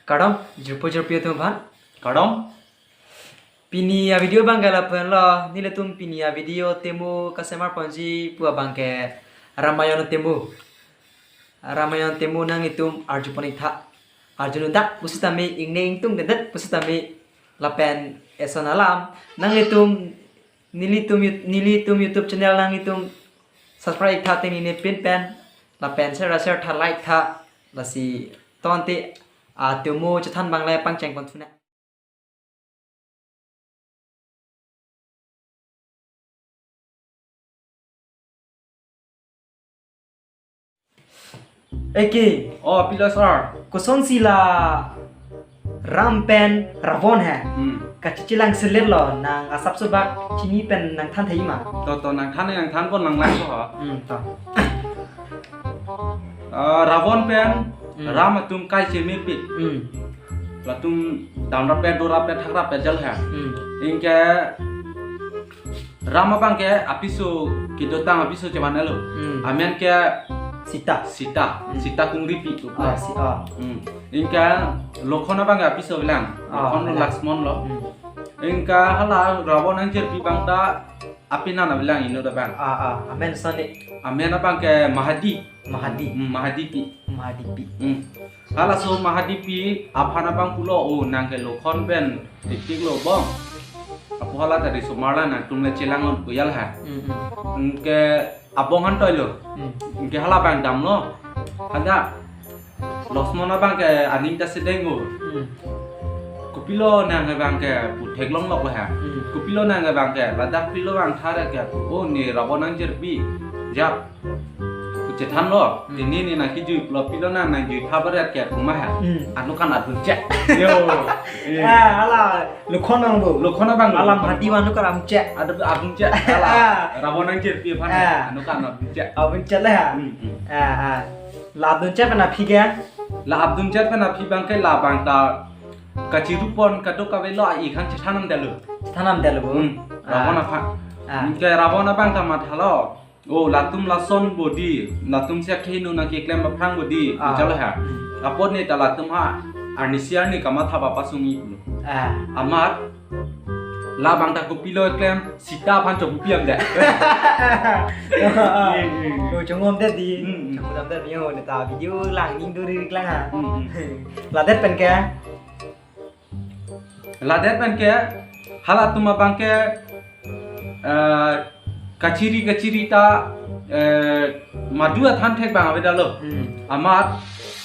Kadang jerpo-jerpo tu pan. Kadang Pinia video bang gala pen lo nile tum pinia video temu kasemar ponji pua bangke Ramayana temu nang itum Arjupanik tha Arjununda pusitami ingne ingtung dedet pusitami lapen esonalam nang itum nili tum YouTube channel nang itum subscribe tha teni ne pin pen lapen share tha like tha lasi tonte temu chathan banglai pangcheng kon thuna Eki, oh pilosar. kuson sila rampen ravon hai. Kacilang selir lo nang asap subak cini pen nang than thai ma. To nang than pon nang lang ko ha. To. Ravon pen ram tum kai chemi pi. La tum damra pe dora pe thakra pe jal ha. Inke ram bang ke apisu kidotang apisu jaman lo. Amen ke Sita kungri pi tu. Inka lokhona bang apisu bilang. Lokhon Laksmon lo. Inka hala ravon anjir pi bang da apina na bilang ino da bang. Amen sane. Amen bang ke Mahadi pi. Hala so Mahadi pi apana bang pulo o nang ke lokhon ben tik lo bong. Apo hala tadi sumarla na tumle cilangon kuyal ha. Ke abongan toy lo. Ke hala bang dam lo. Hada Losmona bang ke aning ta sedengo. Kupilo nang bang ke putheglong lok ha. Kupilo nang bang ke ladak pilo bang thara ke o ni rabonang jerbi. Jap Kucetan lo. Ini ni nak hijau lo pilo nang jui thabaret ke rumah ha. Anu kan adun cek. Yo. Ala lokhona bo. Lokhona bang alam hati manu karam cek. Ada adun cek. Ala rabonang jerbi pan. Anu kan adun cek. Abun cek lah. La abun cek pernah pige. La abdun cek pernah pi bang ke la bang ta kacirupon kadok kawelo ikan cetanam dalu. Tanam dalu bo. Rabona pa. Ke rabona bang ta mathalo. Oh latum lason body latum sia khinu na ke klem phang body jala ha apod ne ta latum ha arnisia ni kama tha bapa sungi pulo amar la bang ta ko pilo klem sita phan chok piam da yo chongom de di chongom de yo ne ta video lang ning du ri lang ha la det pen ke hala tuma bang ke kaciri ta madua than thek bang abeda lo amat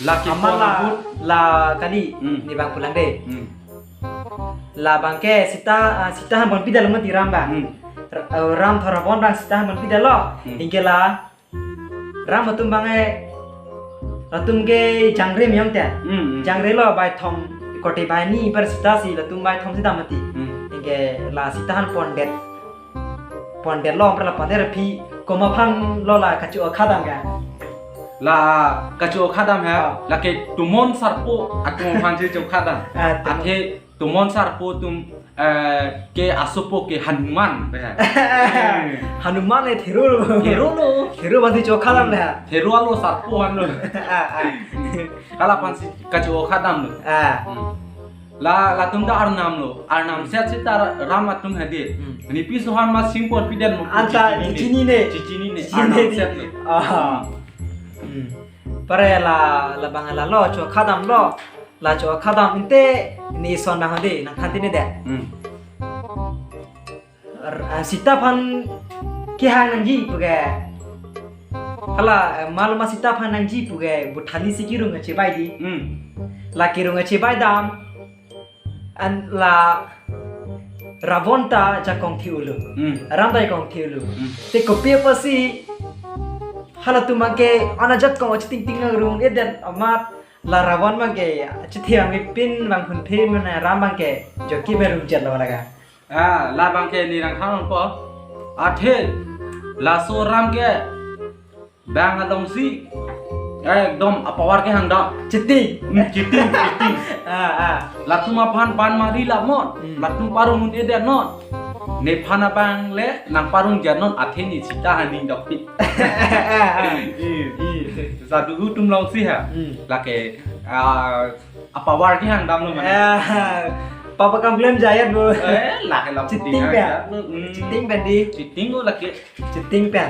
laki pon la kali ni bang pulang de la bang ke sita han bon pidal mati ram bang ram thora bon bang sita han bon pidal lo ingela ram atum bang e atum ge jangre myong te jangre lo bai thom kote bai ni par sita si la tum bai thom sita mati inge la sita han pon de long pra pon de pi koma phang lo la kachu khadam ga la kachu khadam ha la ke tumon sarpo atum phan che chu khadam athe tumon sarpo tum ke asupo ke hanuman hanuman e thiru bandi chu khadam la thiru alo sarpo han lo kala phan kachu khadam lo la tum da arnam set tar rama tum hade ni pi sohan ma singpon piden mo anta cicini ne arnam set lo pare la bangala lo cho khadam lo la cho khadam inte ni son na hade na khantine de sita phan ki hang nang ji puge hala maluma sita phan nang ji puge buthali sikirung che bai di la kirung che bai dam an la ravonta jakong thiulu rambai kong thiulu te kopia pasi hala tumake anajat kong ting ting rung eden amat la ravon mage chithiang pin bang phun phe mana ram bangke joki merum jet la laga la bangke ni rang thang po athe la so ram ke bang adong si ekdom apawar ke hangda chiti latuma phan pan mari la mon latum parung ne de non ne phana bang le nang parung janon atheni sita haning dok pi sa du tum long si ha la ke apa war ki hang dam lo mana papa kamplem jayat bu lah ke lam citing pen citing pen di citing go laki citing pen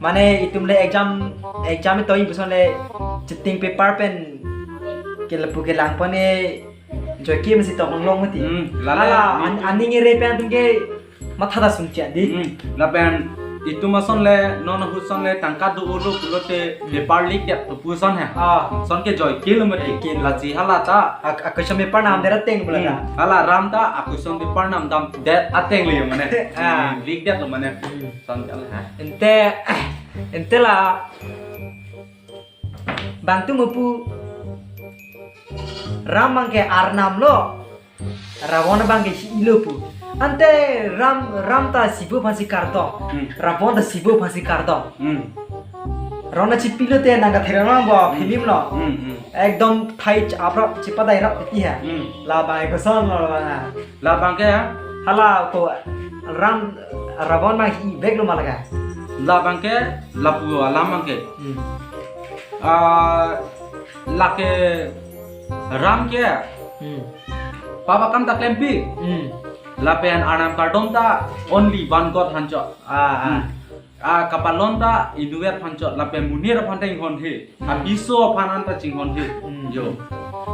mane itum le exam itu ibu le citing paper pen ke lepu ke lang pane joki mesti tong long mati lala ani ngere pen tungke matha da sungcha di la pen itu mason le non huson le tangka du ulu pulote paper lik ya tu son hai son ke joy kill mati la ji hala ta aku sampai pernah ambil teng bulan hala ram ta aku son paper nam dam that ateng le mane lik that lo mane son kal ha ente lah bantu mupu ram bangke arnam lo rawon bangke ilo pu ante ram ta sibu pasi karto rawon ta sibu pasi karto rona cipilo te naga therana ba film lo ekdom thai apra chipada ira piti ha la ba ko son lo la bangke hala ko rawon ma hi beg lo malaga la bangke la pu alam bangke la ke ram ke papa kam ta klempi la pen anam kardom ta only one god hancho kapalon ta inuet hancho la pen munir phanteng hon he abiso phanan ta ching hon he yo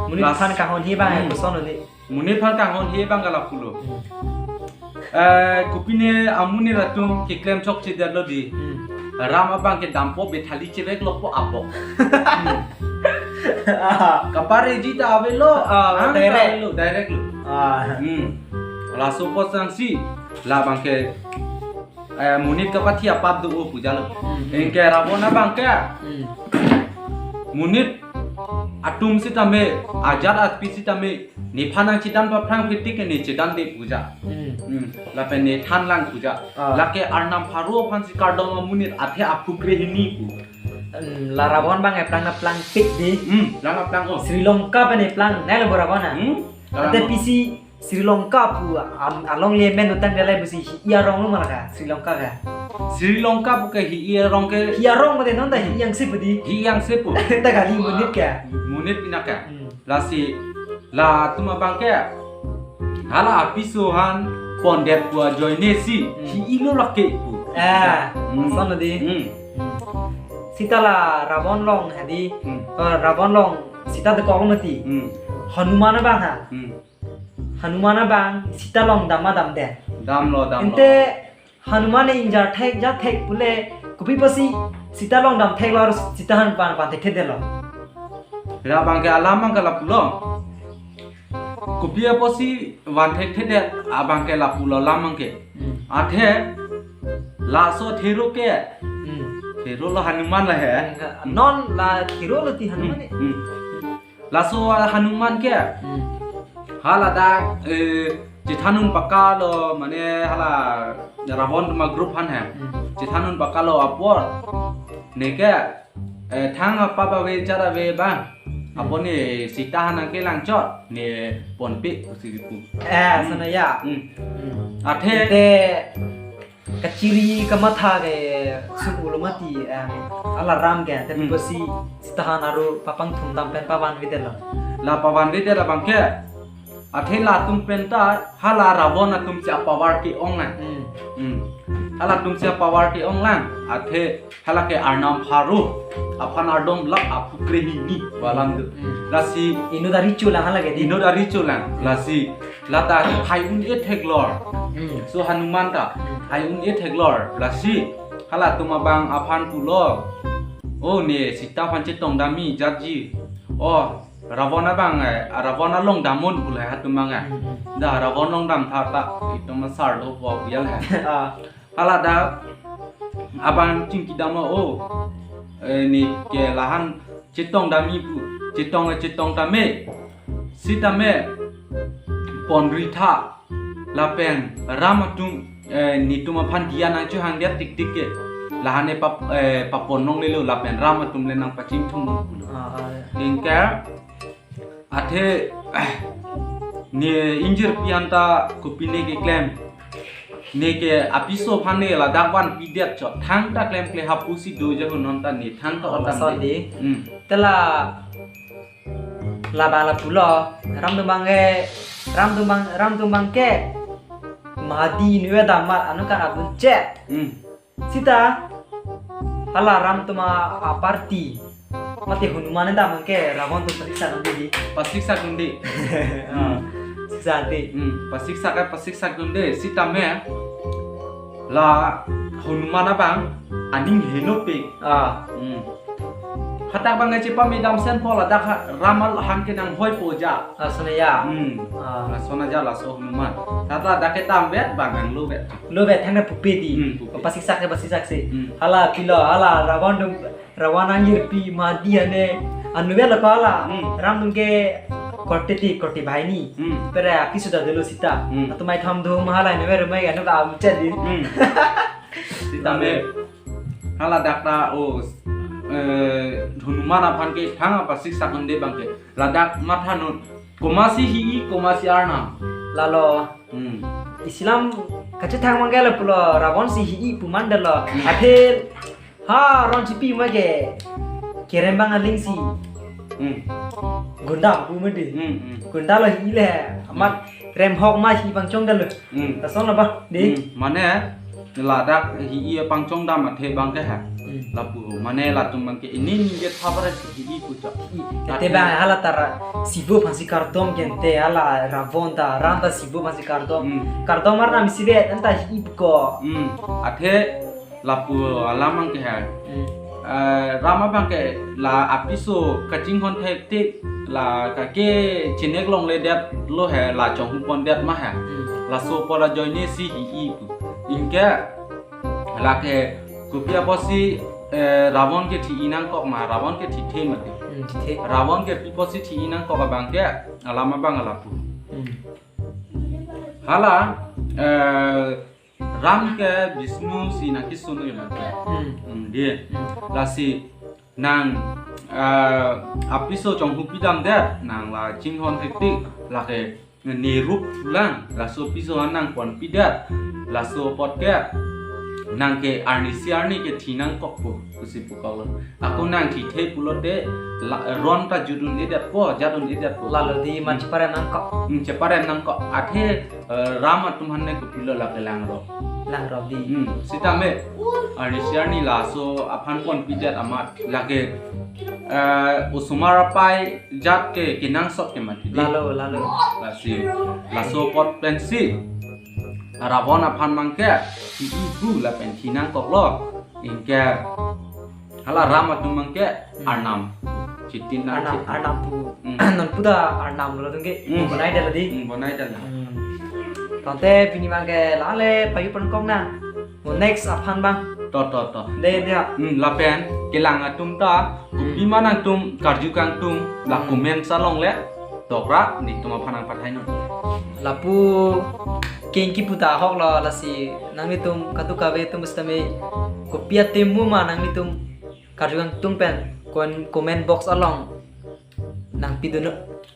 munir phan ka hon hi ba ko son ni munir phan ka hon he bang la pulo kupine amuni ratum ke klem chok chi der lo di ram abang ke dampo bethali chevek lo po apo kapare jita avelo direct lo la sopo sangsi la bangke munit ka pathia pap du puja lo engke rabona bangke munit atum sitame ajar atpi sitame niphana chidan pa phrang pitik ke ni chidan de puja la pe ne than lang puja la ke arnam pharo phansi kardom munit athe apukre hini pu la rabon bang plang pik di lang plang oh Sri Lanka pa ni plang nai lo rabona ate PC Sri Lanka pu along le men utang dele busi ia rong lo malaga Sri Lanka ga Sri Lanka bu ke hi rong ke ia rong mate non da hi yang sipudi hi yang sepu ta gali munit ka munit pinaka la si la tuma bangke hala apisohan pondet bua joinesi hi ilo lake pu son di sita la rabon long hadi rabon long sita de ko mati Hanuman bang ha Hanuman bang sita long dama dam de dam lo ente Hanuman injar thek ja thek pule kupi pasi sita long dam thek lor sita han pan pan thek de lo la bangke alam ka la pulo kupia posi wan thek de abangke la pulo lamangke athe la so thero ke thero lo Hanuman la he non la hero lo ti Hanuman la so Hanuman ke hala da jithanun pakalo mane hala rabon ma group han hai jithanun pakalo apor neke thang apa ba we chara we ba apone sita hanan ke lang chot ne ponpi usipu sana ya athe te kaciri kamatha ke sumulu mati ala ram ke te basi sitahan aru papang thumdam pen pawan videlo la pawan videla bangke athe la tum penta hala ravon tum cha power ki online hala tum cha power ki online athe hala ke arnam pharu aphan ardom lak apukre ni walang lasi inu dari chulang hala ke inu dari chulang lasi lata hayun e theglor so Hanuman ta hayun e theglor lasi hala tum abang aphan pulo o ne sita phan che tong dami jaji o Ravona bang Ravona long damun pula hatumang da Ravona long dam thata itu masar lo bo bial ha hala da abang cingki dama o ni ke lahan citong dami pu citong tame sitame ponrita lapen ramatum ni tuma phan dia nang chu hang dia tik tik ke lahane paponong lelo lapen ramatum le nang pachim thum pulu lingka athe ne injir pianta kupine ke claim ne ke apiso phane la dakwan pidiat chot thang ta claim kle hapusi do je non ta ni thang ta ta di tela la pulo ram tumbang ke Mahdi nuwe damat anu kan abun cek sita hala ram tuma aparti mati Hanuman da mangke Ravan tu periksa nanti pasiksa gundi siksa nanti pasiksa gundi sita me la Hanuman abang aning henope kata bang ngaji pamidam sen pola dak ramal han ke nang hoi poja asnaya sona jala so Hanuman tata dak bet bang ang lu bet thangna pupi di pasiksa se hala pilo hala Ravan angir pi Mahdi ane anuwe la kala ram ke koti bhai ni pera api sudah dulu sita atau mai tham do mahala ane wer mai anu ka amcha di sita me hala dakta o Hanuman aphan ke thanga pasiksa kunde bangke ladak mathanun komasi hi komasi arna lalo Islam kache thang mangala pulo Ravan si hi pumandala athel ha ron cipi mage kerembang alingsi gunda pumede gunda lo hile amat rem hok ma hi pangchong dal tasong ba di mane ladak hi pangchong dam athe bangke ha lapu mane latum bangke ini ninge thabara hi pucha te ba hala tar sibo phasi kardom gente hala Ravonda randa sibo phasi kardom marna misibe anta hi ko athe lapu alamang ke hai rama bangke la apiso kaching hon thek la ka ke chinek long le dat lo hai la chong pon dat ma hai la so pora joine si hi pu inke la ke kupia posi Ravan ke thi inang kok ma Ravan ke thi the mate Ravan ke piposi thi inang kok bangke alama bang lapu hala Ram ke Vishnu si nak sunu yang dia lasi nang apiso chong hupidam dat nang la chinghon hektik la ke nirup lang laso piso nang pon pidat laso potke nang ke arni ke thinang kokpo kusi pukalo aku nang thi the pulote ron ta judun idat po jadun idat po lalu di manchipare nang kok ceparen nang kok athe rama tumhanne ko pilo la ke lang rob di sita me arni laso aphan kon pidat amat lage usumara pai jat ke kinang sok ke mati lalu lasi laso pot pensi Ravan aphan mangke ibu la pen thinang kok lo ingke hala rama tum mangke arnam chitin na arnam pu non puda arnam lo tungge bonai dal di bonai dal tonte pini mangke lale payu pon kong na next aphan bang to de la pen kelang atum ta bimanang tum karjukang tum la kumen salong le dokra ni tum aphanang pathai no lapu kengki puta hok lo lasi nang mitum katu kawe tum stame kopia temu ma nang mitum karjuang tum pen kon comment box along nang pidono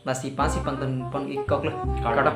lasi pasi pangton pon ikok lo kada